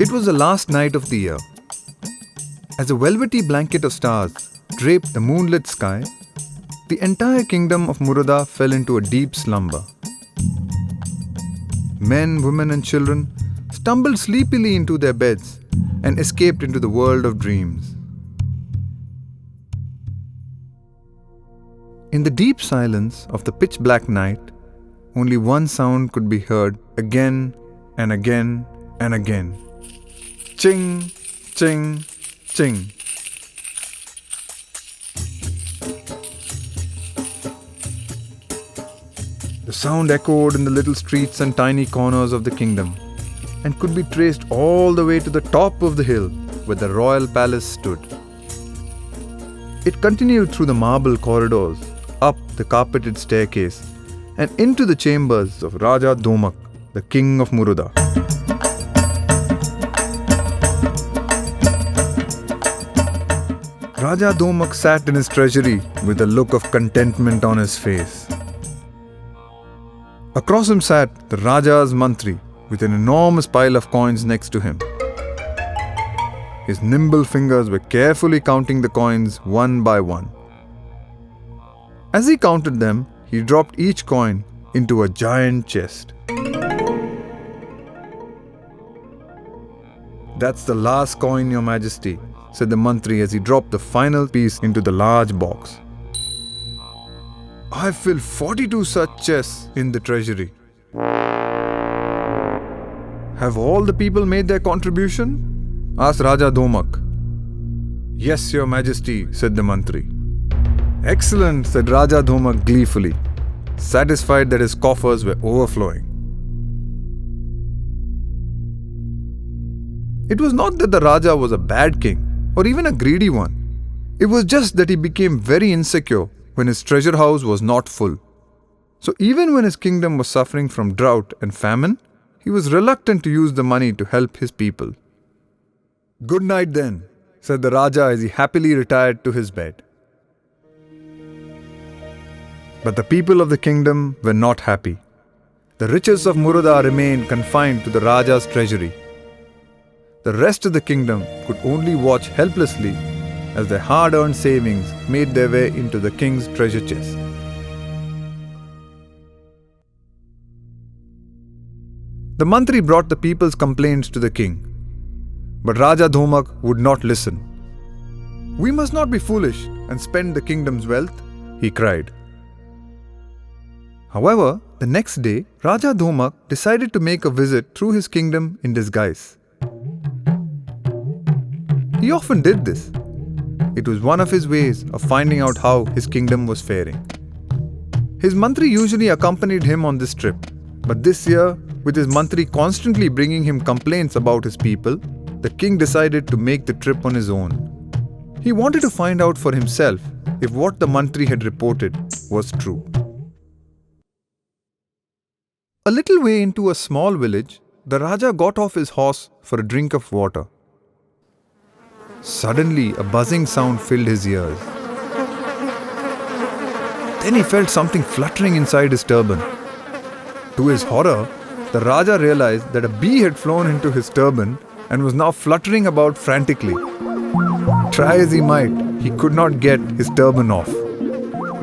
It was the last night of the year. As a velvety blanket of stars draped the moonlit sky, the entire kingdom of Muruda fell into a deep slumber. Men, women and children stumbled sleepily into their beds and escaped into the world of dreams. In the deep silence of the pitch-black night, only one sound could be heard again and again and again. Ching, ching, ching. The sound echoed in the little streets and tiny corners of the kingdom and could be traced all the way to the top of the hill where the royal palace stood. It continued through the marble corridors, up the carpeted staircase, and into the chambers of Raja Domak, the king of Muruda. Raja Domak sat in his treasury with a look of contentment on his face. Across him sat the Raja's mantri with an enormous pile of coins next to him. His nimble fingers were carefully counting the coins one by one. As he counted them, he dropped each coin into a giant chest. "That's the last coin, Your Majesty," said the mantri as he dropped the final piece into the large box. "I've filled 42 such chests in the treasury." "Have all the people made their contribution?" asked Raja Domak. "Yes, Your Majesty," said the mantri. "Excellent," said Raja Domak gleefully, satisfied that his coffers were overflowing. It was not that the Raja was a bad king or even a greedy one. It was just that he became very insecure when his treasure house was not full. So even when his kingdom was suffering from drought and famine, he was reluctant to use the money to help his people. "Good night then," said the Raja as he happily retired to his bed. But the people of the kingdom were not happy. The riches of Muruda remained confined to the Raja's treasury. The rest of the kingdom could only watch helplessly as their hard-earned savings made their way into the king's treasure chest. The mantri brought the people's complaints to the king, but Raja Domak would not listen. "We must not be foolish and spend the kingdom's wealth," he cried. However, the next day, Raja Domak decided to make a visit through his kingdom in disguise. He often did this. It was one of his ways of finding out how his kingdom was faring. His mantri usually accompanied him on this trip, but this year, with his mantri constantly bringing him complaints about his people, the king decided to make the trip on his own. He wanted to find out for himself if what the mantri had reported was true. A little way into a small village, the Raja got off his horse for a drink of water. Suddenly, a buzzing sound filled his ears. Then he felt something fluttering inside his turban. To his horror, the Raja realized that a bee had flown into his turban and was now fluttering about frantically. Try as he might, he could not get his turban off.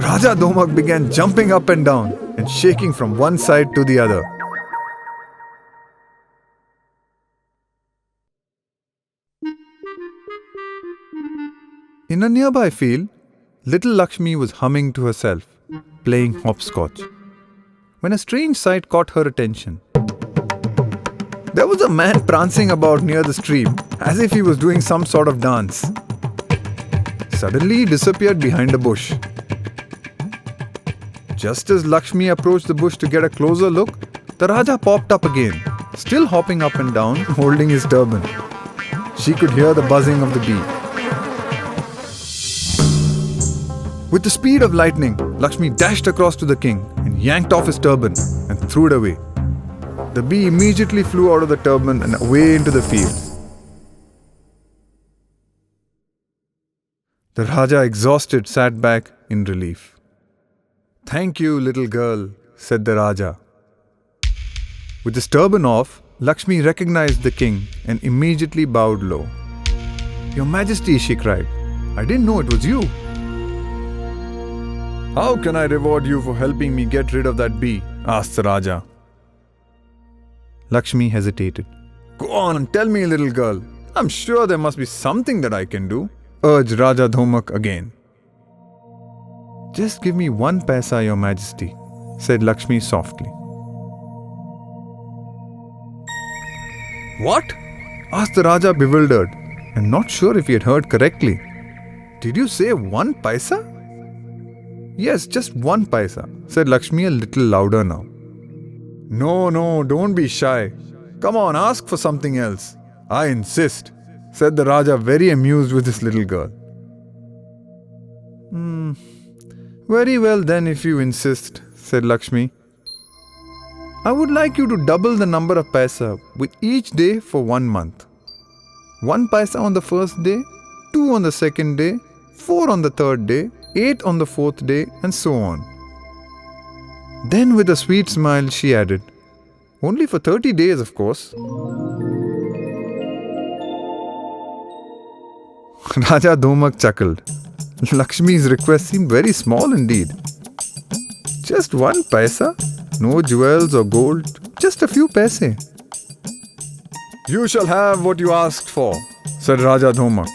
Raja Domak began jumping up and down and shaking from one side to the other. In a nearby field, little Lakshmi was humming to herself, playing hopscotch, when a strange sight caught her attention. There was a man prancing about near the stream as if he was doing some sort of dance. Suddenly he disappeared behind a bush. Just as Lakshmi approached the bush to get a closer look, the Raja popped up again, still hopping up and down, holding his turban. She could hear the buzzing of the bee. With the speed of lightning, Lakshmi dashed across to the king and yanked off his turban and threw it away. The bee immediately flew out of the turban and away into the fields. The Raja, exhausted, sat back in relief. "Thank you, little girl," said the Raja. With his turban off, Lakshmi recognized the king and immediately bowed low. "Your Majesty," she cried, "I didn't know it was you." "How can I reward you for helping me get rid of that bee?" asked the Raja. Lakshmi hesitated. "Go on and tell me, little girl. I'm sure there must be something that I can do," urged Raja Dhomak again. "Just give me 1 paisa, Your Majesty," said Lakshmi softly. "What?" asked the Raja, bewildered and not sure if he had heard correctly. "Did you say 1 paisa?" "Yes, just 1 paisa," said Lakshmi a little louder now. No, don't be shy. Come on, ask for something else. I insist," said the Raja, very amused with this little girl. Very well then, if you insist," said Lakshmi. "I would like you to double the number of paisa with each day for 1 month. 1 paisa on the first day, 2 on the second day, 4 on the third day, 8 on the fourth day, and so on." Then with a sweet smile she added, "Only for 30 days, of course." Raja Dhomak chuckled. Lakshmi's request seemed very small indeed. Just 1 paisa? No jewels or gold, just a few paise. "You shall have what you asked for," said Raja Dhomak.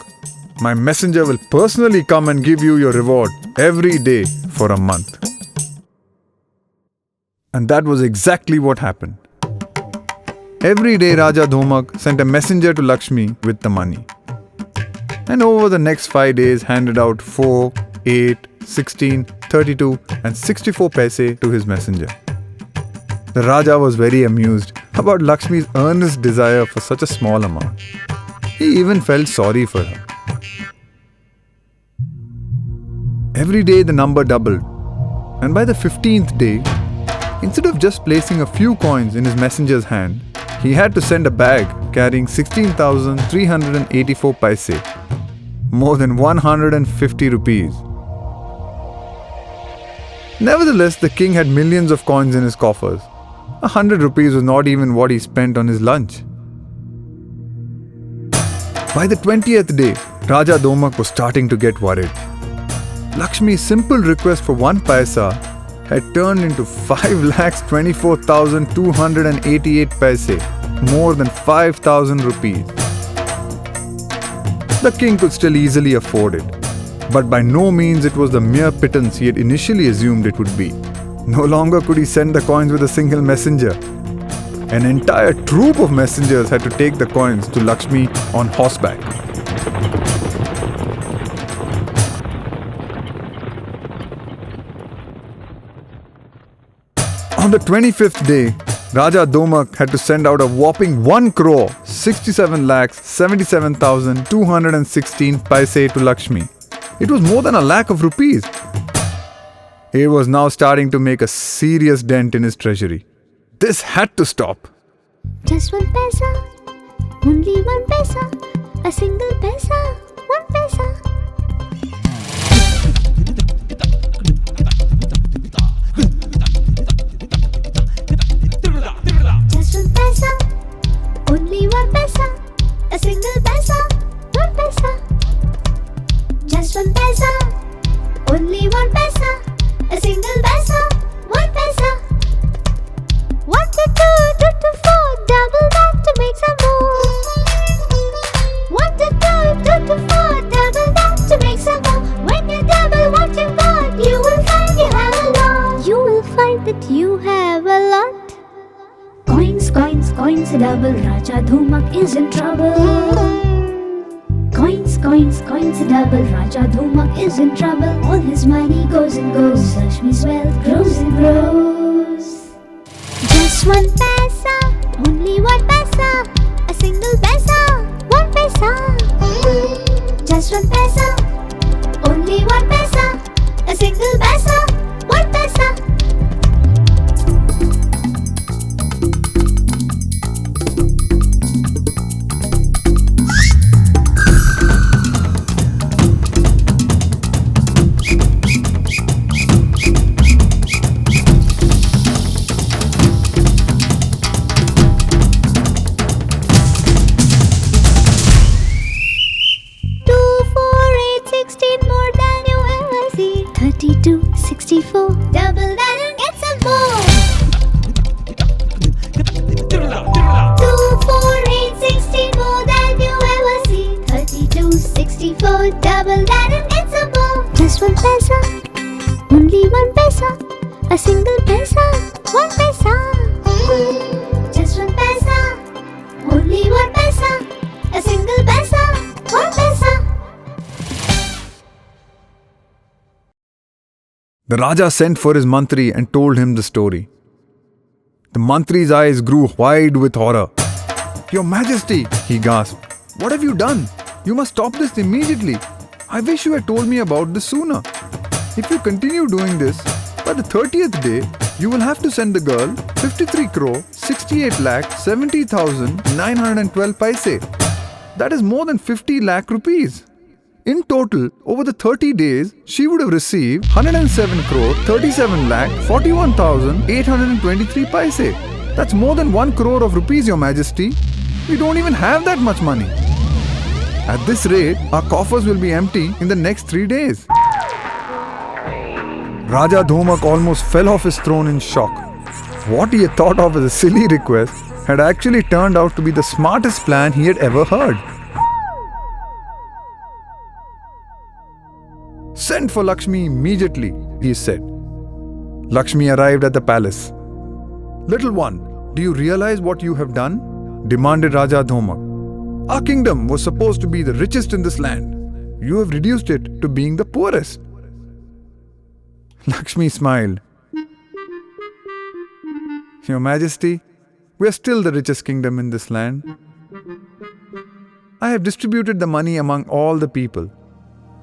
"My messenger will personally come and give you your reward every day for a month." And that was exactly what happened. Every day Raja Dhomak sent a messenger to Lakshmi with the money. And over the next 5 days handed out 4, 8, 16, 32 and 64 paise to his messenger. The Raja was very amused about Lakshmi's earnest desire for such a small amount. He even felt sorry for her. Every day the number doubled, and by the 15th day, instead of just placing a few coins in his messenger's hand, he had to send a bag carrying 16,384 paise, more than 150 rupees. Nevertheless, the king had millions of coins in his coffers. 100 rupees was not even what he spent on his lunch. By the 20th day, Raja Dhomak was starting to get worried. Lakshmi's simple request for 1 paisa had turned into 5,24,288 paise, more than 5,000 rupees. The king could still easily afford it, but by no means it was the mere pittance he had initially assumed it would be. No longer could he send the coins with a single messenger. An entire troop of messengers had to take the coins to Lakshmi on horseback. On the 25th day, Raja Dhomak had to send out a whopping 1,67,77,216 paise to Lakshmi. It was more than 1,00,000 of rupees. He was now starting to make a serious dent in his treasury. This had to stop. Just 1 paisa, only 1 paisa, a single paisa, 1 paisa. Just 1 paisa, only 1 paisa, a single paisa, 1 paisa. Just 1 paisa, only 1 paisa, a single paisa, 1 paisa. 1 to 2 to 4, double that to make some more. 1 to 2 to 4, double that to make some more. When you double what you got, you will find you have a lot. You will find that you have a lot. Coins, coins, coins double, Raja Dhomak is in trouble. Coins, coins, coins double, Raja Dhomak is in trouble. All his money goes and goes, Lakshmi's wealth grows and grows. Just 1 paisa, only 1 paisa, a single paisa, 1 paisa. Just 1 paisa, only 1 paisa, a single paisa, 1 paisa. double that and get some more. 2, 4, 8, 16, more than you ever see. 32, 64, double that and get some more. Just 1 paisa, only 1 paisa, a single paisa, 1 paisa. Just 1 paisa, only 1 paisa, a single paisa, 1 paisa. The Raja sent for his mantri and told him the story. The mantri's eyes grew wide with horror. "Your Majesty," he gasped, "what have you done? You must stop this immediately. I wish you had told me about this sooner. If you continue doing this, by the 30th day, you will have to send the girl 53 crore 68 lakh 70,912 paise. That is more than 50 lakh rupees. In total, over the 30 days, she would have received 107 crore 37 lakh 41,823 paise. That's more than 1 crore of rupees, Your Majesty. We don't even have that much money. At this rate, our coffers will be empty in the next 3 days." Raja Dhomak almost fell off his throne in shock. What he had thought of as a silly request had actually turned out to be the smartest plan he had ever heard. "Send for Lakshmi immediately," he said. Lakshmi arrived at the palace. "Little one, do you realize what you have done?" demanded Raja Dhomak. "Our kingdom was supposed to be the richest in this land. You have reduced it to being the poorest." Lakshmi smiled. "Your Majesty, we are still the richest kingdom in this land. I have distributed the money among all the people.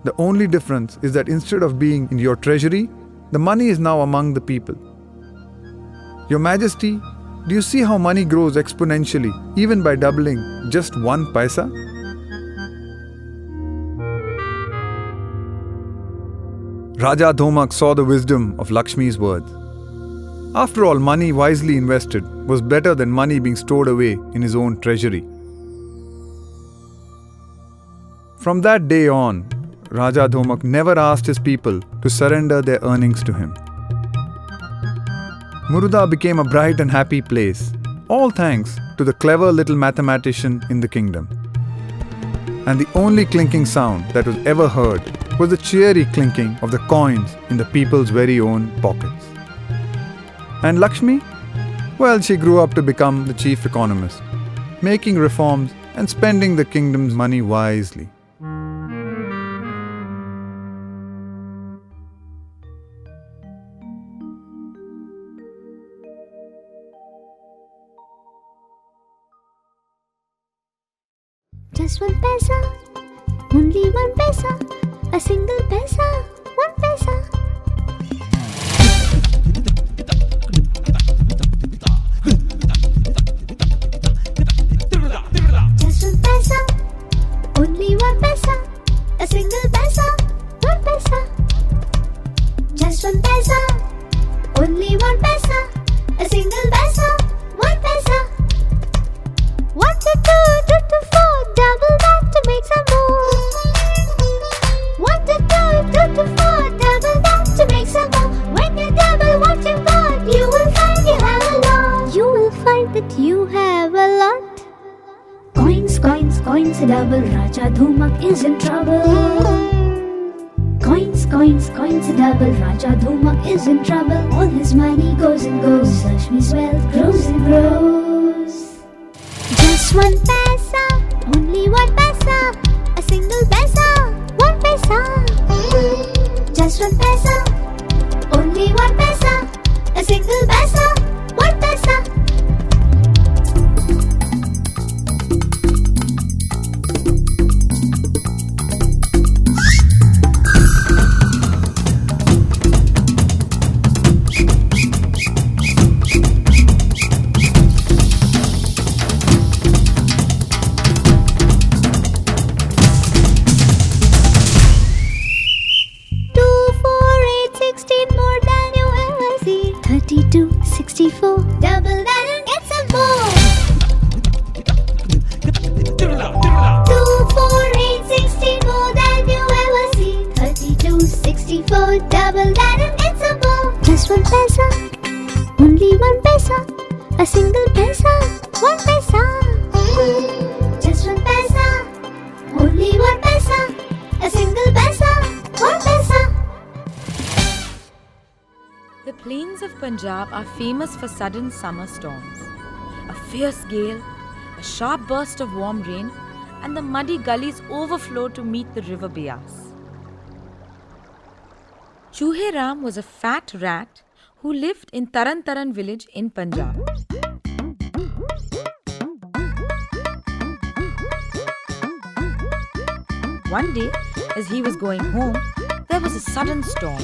The only difference is that instead of being in your treasury, the money is now among the people. Your Majesty, do you see how money grows exponentially even by doubling just 1 paisa?" Raja Dhomak saw the wisdom of Lakshmi's words. After all, money wisely invested was better than money being stored away in his own treasury. From that day on, Raja Dhomak never asked his people to surrender their earnings to him. Muruda became a bright and happy place, all thanks to the clever little mathematician in the kingdom. And the only clinking sound that was ever heard was the cheery clinking of the coins in the people's very own pockets. And Lakshmi? Well, she grew up to become the chief economist, making reforms and spending the kingdom's money wisely. Just 1 paisa, only 1 paisa, a single paisa, 1 paisa. Just 1 paisa, only 1 paisa, a single paisa, 1 paisa. Just 1 paisa, only 1 paisa, a single paisa, 1 paisa. 1 to 2, 2 to 4, double that to make some more. 1 to 2, 2 to 4, double that to make some more. When you double what you got, you will find you have a lot. You will find that you have a lot. Coins, coins, coins, double. Raja Dhomak is in trouble. Coins, coins, coins, double. Raja Dhomak is in trouble. All his money goes and goes. Lakshmi's wealth grows and grows. Just 1 paisa, only 1 paisa, a single paisa, 1 paisa. Just 1 paisa, only 1 paisa, a single paisa, 1 paisa. Double that and get some more. 2, 4, 8, 16, more than you ever see. 32, 64, double that and get some more. a single paisa, 1 paisa. Just 1 paisa, only 1 paisa, a single paisa, 1 paisa. The plains of Punjab are famous for sudden summer storms. A fierce gale, a sharp burst of warm rain, and the muddy gullies overflow to meet the river Beas. Chooheram was a fat rat who lived in Taran Taran village in Punjab. One day, as he was going home, there was a sudden storm.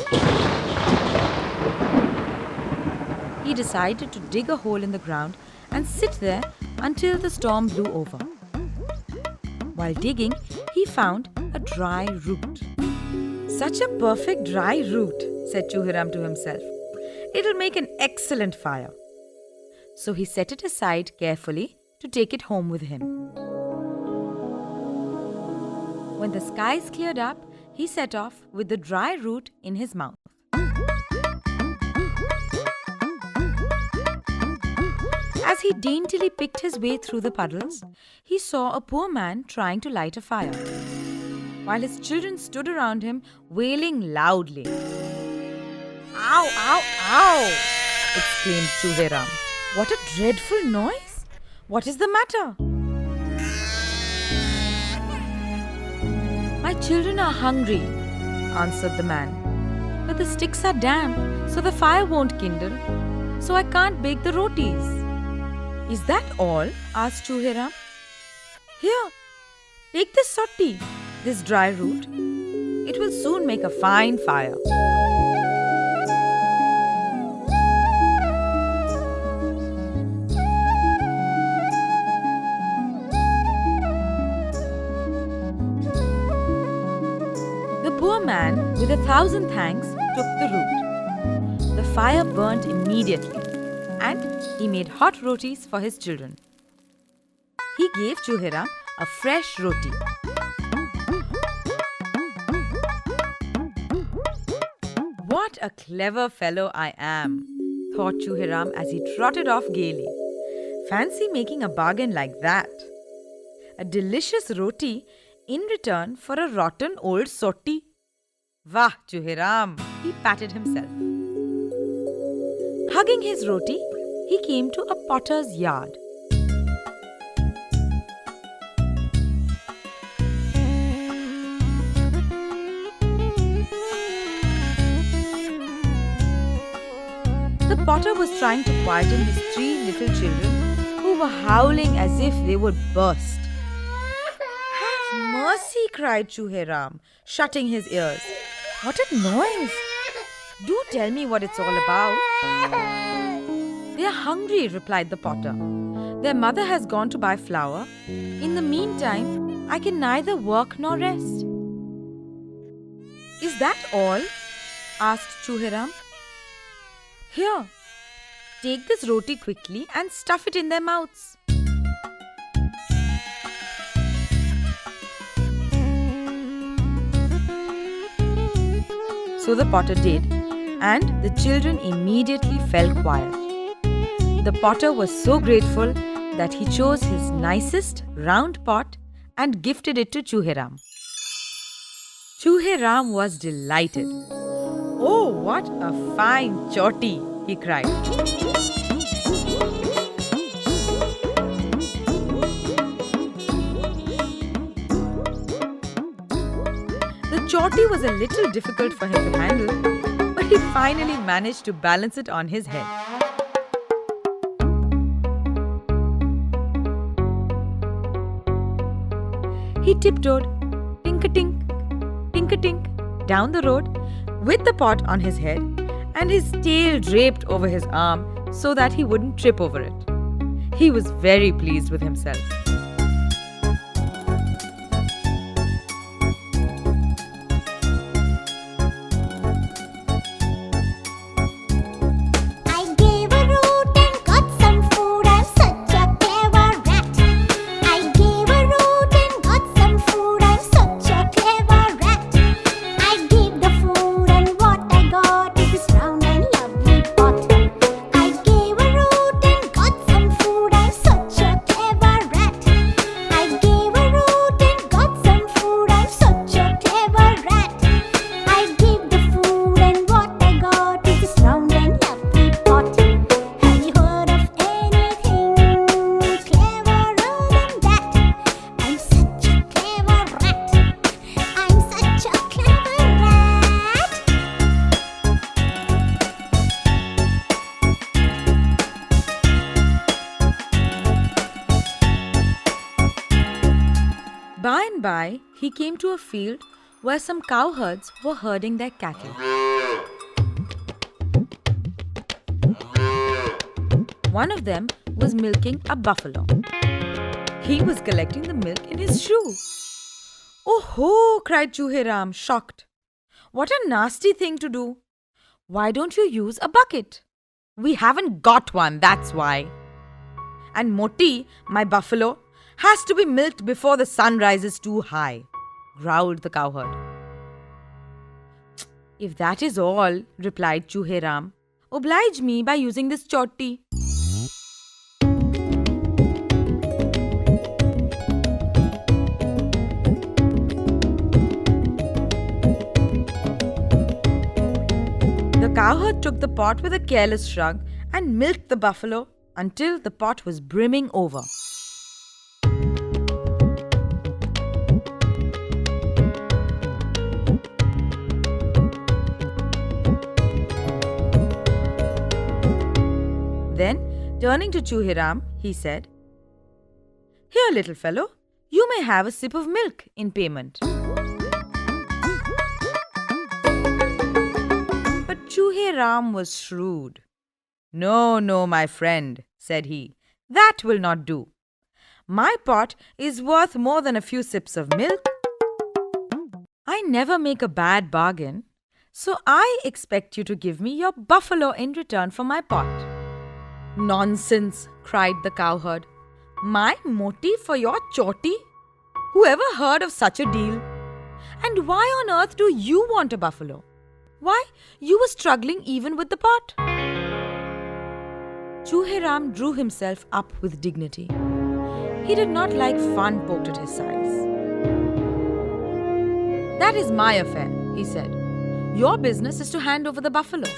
He decided to dig a hole in the ground and sit there until the storm blew over. While digging, he found a dry root. Such a perfect dry root, said Chooheram to himself. It'll make an excellent fire. So he set it aside carefully to take it home with him. When the skies cleared up, he set off with the dry root in his mouth. As he daintily picked his way through the puddles, he saw a poor man trying to light a fire, while his children stood around him wailing loudly. "Ow, ow, ow!" exclaimed Chooheram. "What a dreadful noise! What is the matter?" "My children are hungry," answered the man. "But the sticks are damp, so the fire won't kindle, so I can't bake the rotis." "Is that all?" asked Chooheram. "Here, take this sotti, this dry root. It will soon make a fine fire." The poor man, with 1,000 thanks, took the root. The fire burnt immediately, and he made hot rotis for his children. He gave Chooheram a fresh roti. "What a clever fellow I am," thought Chooheram as he trotted off gaily. "Fancy making a bargain like that. A delicious roti in return for a rotten old sotti. Wah, Chooheram!" He patted himself. Hugging his roti, he came to a potter's yard. The potter was trying to quieten his 3 little children who were howling as if they would burst. "Have mercy!" cried Chooheram, shutting his ears. "What a noise! Do tell me what it's all about." "They are hungry," replied the potter. "Their mother has gone to buy flour. In the meantime, I can neither work nor rest." "Is that all?" asked Chooheram. "Here, take this roti quickly and stuff it in their mouths." So the potter did, and the children immediately fell quiet. The potter was so grateful that he chose his nicest round pot and gifted it to Chooheram. Chooheram was delighted. "Oh, what a fine choti!" he cried. The choti was a little difficult for him to handle, but he finally managed to balance it on his head. He tiptoed, tink-a-tink, tink-a-tink, down the road with the pot on his head and his tail draped over his arm so that he wouldn't trip over it. He was very pleased with himself. I gave a root and got some food. I'm such a clever rat. I gave a root and got some food. I'm such a clever rat. I gave the food and what I got is this round and lovely pot. I gave a root and got some and by, he came to a field where some cowherds were herding their cattle. One of them was milking a buffalo. He was collecting the milk in his shoe. "Oh ho!" cried Chooheram, shocked. "What a nasty thing to do. Why don't you use a bucket?" "We haven't got one, that's why." "And Moti, my buffalo, has to be milked before the sun rises too high," growled the cowherd. "If that is all," replied Chooheram, "oblige me by using this choti." The cowherd took the pot with a careless shrug and milked the buffalo until the pot was brimming over. Then, turning to Chooheram, he said, "Here, little fellow, you may have a sip of milk in payment." But Chooheram was shrewd. "No, no, my friend," said he, "that will not do. My pot is worth more than a few sips of milk. I never make a bad bargain, so I expect you to give me your buffalo in return for my pot." "Nonsense," cried the cowherd. "My moti for your choti? Whoever heard of such a deal? And why on earth do you want a buffalo? Why, you were struggling even with the pot." Chooheram drew himself up with dignity. He did not like fun poked at his sides. "That is my affair," he said. "Your business is to hand over the buffalo."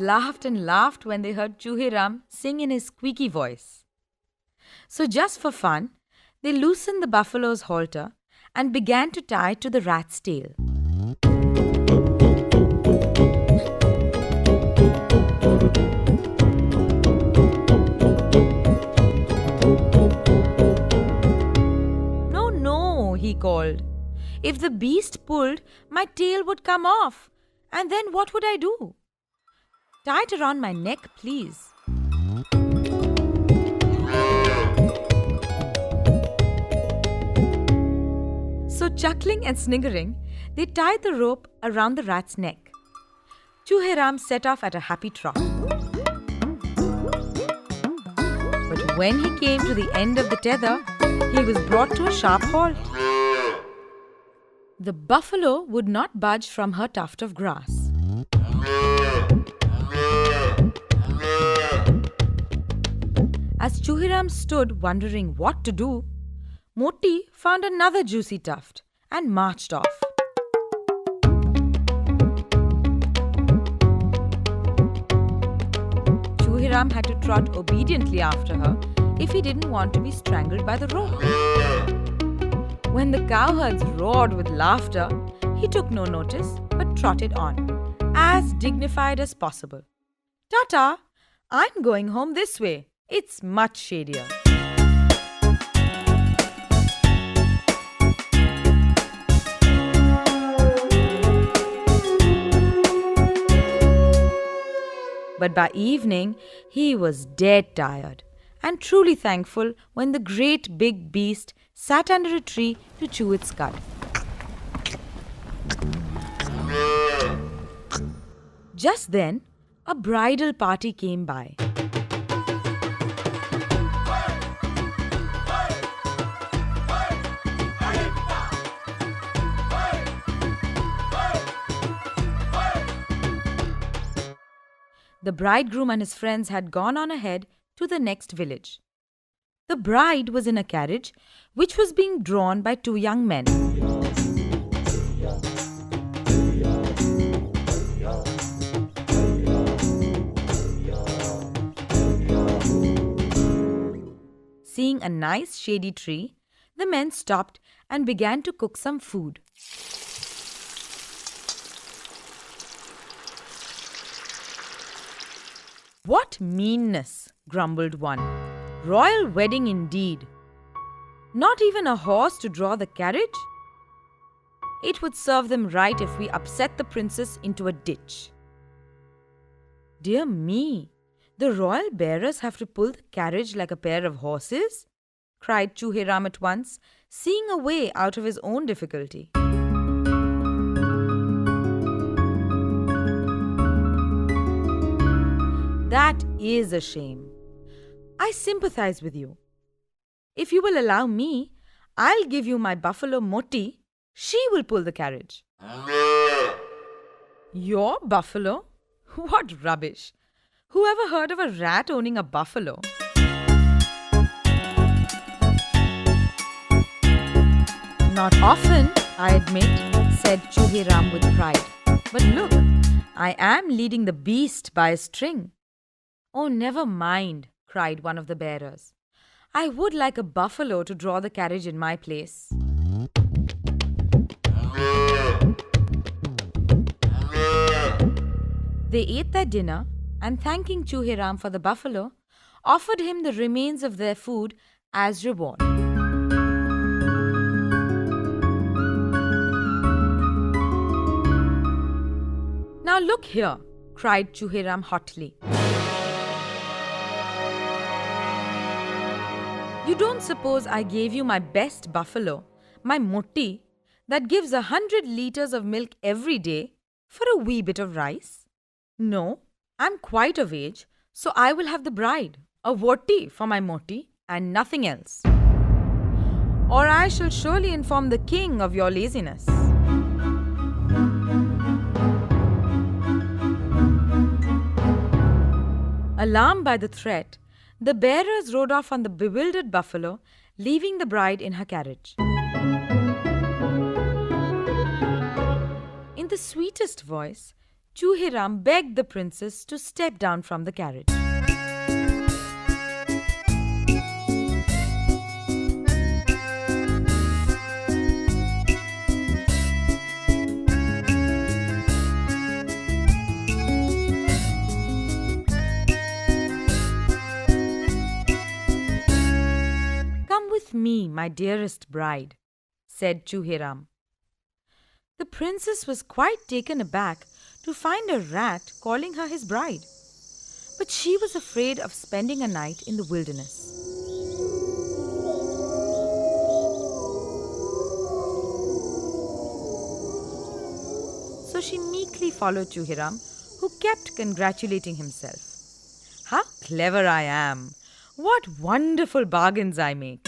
Laughed and laughed when they heard Chooheram sing in his squeaky voice. So just for fun, they loosened the buffalo's halter and began to tie it to the rat's tail. "No, no," he called. "If the beast pulled, my tail would come off. And then what would I do? Tie it around my neck, please." So chuckling and sniggering, they tied the rope around the rat's neck. Chooheram set off at a happy trot. But when he came to the end of the tether, he was brought to a sharp halt. The buffalo would not budge from her tuft of grass. As Chooheram stood wondering what to do, Moti found another juicy tuft and marched off. Chooheram had to trot obediently after her if he didn't want to be strangled by the rope. When the cowherds roared with laughter, he took no notice but trotted on, as dignified as possible. "Ta-ta! I'm going home this way. It's much shadier." But by evening, he was dead tired and truly thankful when the great big beast sat under a tree to chew its cud. Just then, a bridal party came by. The bridegroom and his friends had gone on ahead to the next village. The bride was in a carriage which was being drawn by two young men. Seeing a nice shady tree, the men stopped and began to cook some food. "What meanness," grumbled one. "Royal wedding indeed. Not even a horse to draw the carriage? It would serve them right if we upset the princess into a ditch." "Dear me, the royal bearers have to pull the carriage like a pair of horses?" cried Chooheram at once, seeing a way out of his own difficulty. "That is a shame. I sympathize with you. If you will allow me, I'll give you my buffalo Moti. She will pull the carriage." "Your buffalo? What rubbish! Who ever heard of a rat owning a buffalo?" "Not often, I admit," said Chooheram with pride. "But look, I am leading the beast by a string." "Oh, never mind," cried one of the bearers. "I would like a buffalo to draw the carriage in my place." They ate their dinner and, thanking Chooheram for the buffalo, offered him the remains of their food as reward. "Now look here," cried Chooheram hotly. "You don't suppose I gave you my best buffalo, my Moti, that gives 100 liters of milk every day, for a wee bit of rice? No, I'm quite of age, so I will have the bride, a Voti for my Moti, and nothing else. Or I shall surely inform the king of your laziness." Alarmed by the threat, the bearers rode off on the bewildered buffalo, leaving the bride in her carriage. In the sweetest voice, Chooheram begged the princess to step down from the carriage. "Come with me, my dearest bride," said Chooheram. The princess was quite taken aback to find a rat calling her his bride, but she was afraid of spending a night in the wilderness. So she meekly followed Chooheram, who kept congratulating himself. "How clever I am! What wonderful bargains I make!"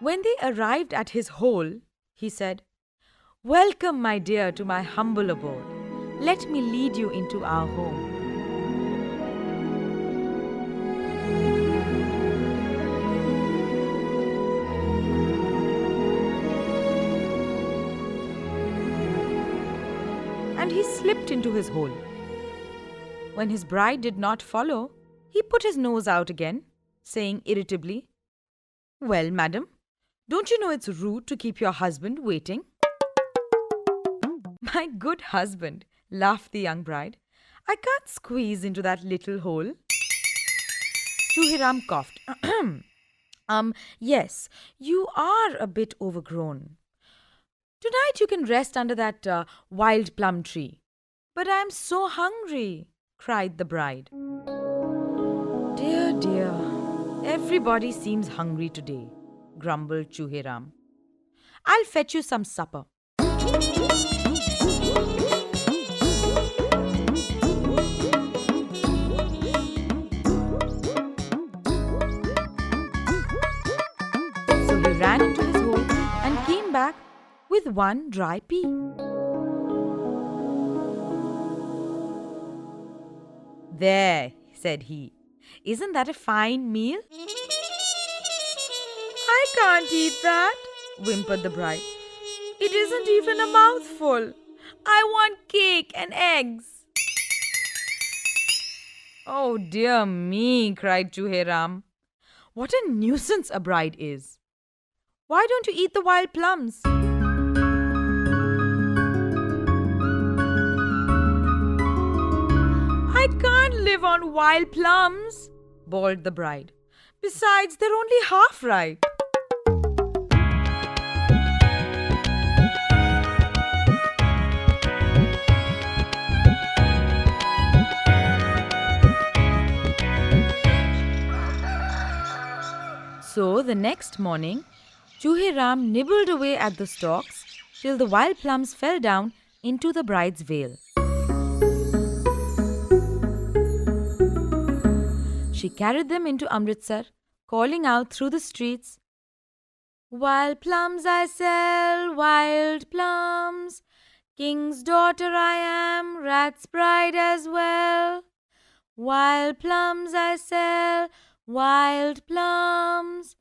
When they arrived at his hole, he said, "Welcome, my dear, to my humble abode. Let me lead you into our home." And he slipped into his hole. When his bride did not follow, he put his nose out again, saying irritably, "Well, madam, don't you know it's rude to keep your husband waiting?" "My good husband," laughed the young bride. "I can't squeeze into that little hole." Chooheram coughed. Yes, you are a bit overgrown. Tonight you can rest under that wild plum tree." "But I am so hungry," cried the bride. "Dear, dear, Everybody seems hungry today, grumbled Chooheram. I'll fetch you some supper. So he ran into his hole and came back with one dry pea. There, said he. Isn't that a fine meal? I can't eat that, whimpered the bride. It isn't even a mouthful. I want cake and eggs. Oh dear me, cried Chooheram. What a nuisance a bride is. Why don't you eat the wild plums? I can't live on wild plums, bawled the bride. Besides, they're only half ripe. So the next morning, Chooheram nibbled away at the stalks till the wild plums fell down into the bride's veil. She carried them into Amritsar, calling out through the streets, "Wild plums I sell, wild plums. King's daughter I am, rat's bride as well. Wild plums I sell, wild plums.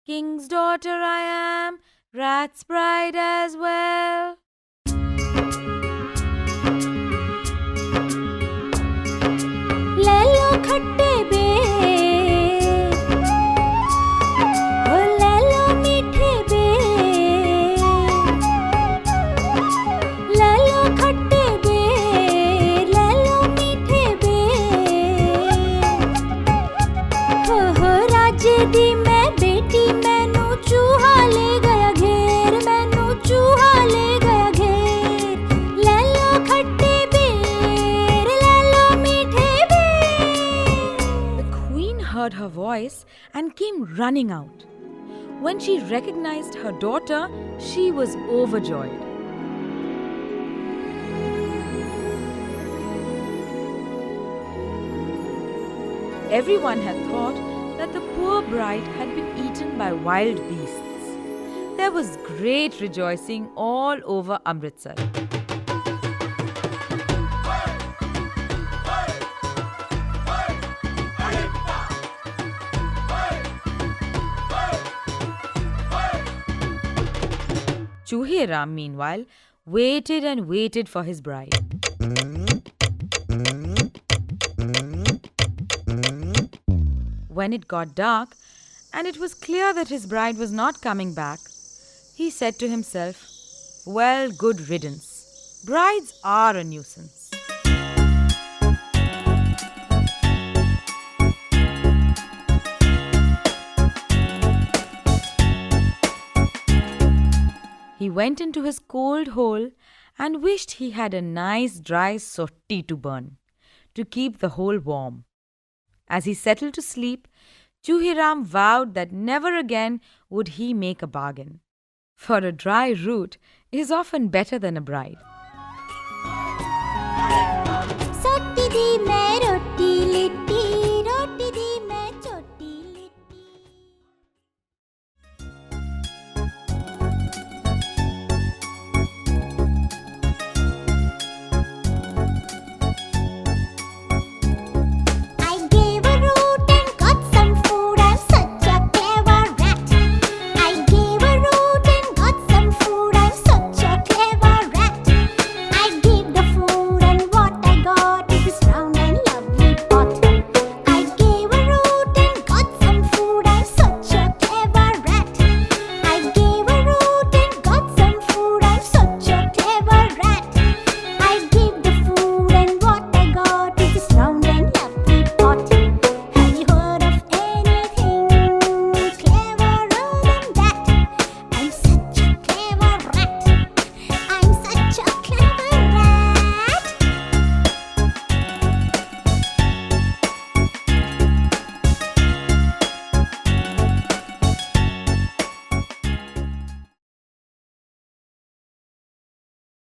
King's daughter I am, rat's bride as well." Lelo khatte be, oh lelo meethe be, lelo khatte be, lelo meethe be, ho raje di main beti mainu chooha le gaya gher, mainu chooha le gaya gher, lelo khatte be, lelo meethe be. The queen heard her voice and came running out. When she recognized her daughter, she was overjoyed. Everyone had thought that the poor bride had been eaten by wild beasts. There was great rejoicing all over Amritsar. Chooheram, meanwhile, waited and waited for his bride. When it got dark, and it was clear that his bride was not coming back, he said to himself, "Well, good riddance. Brides are a nuisance." He went into his cold hole and wished he had a nice dry sotti to burn, to keep the hole warm. As he settled to sleep, Chooheram vowed that never again would he make a bargain. For a dry root is often better than a bride.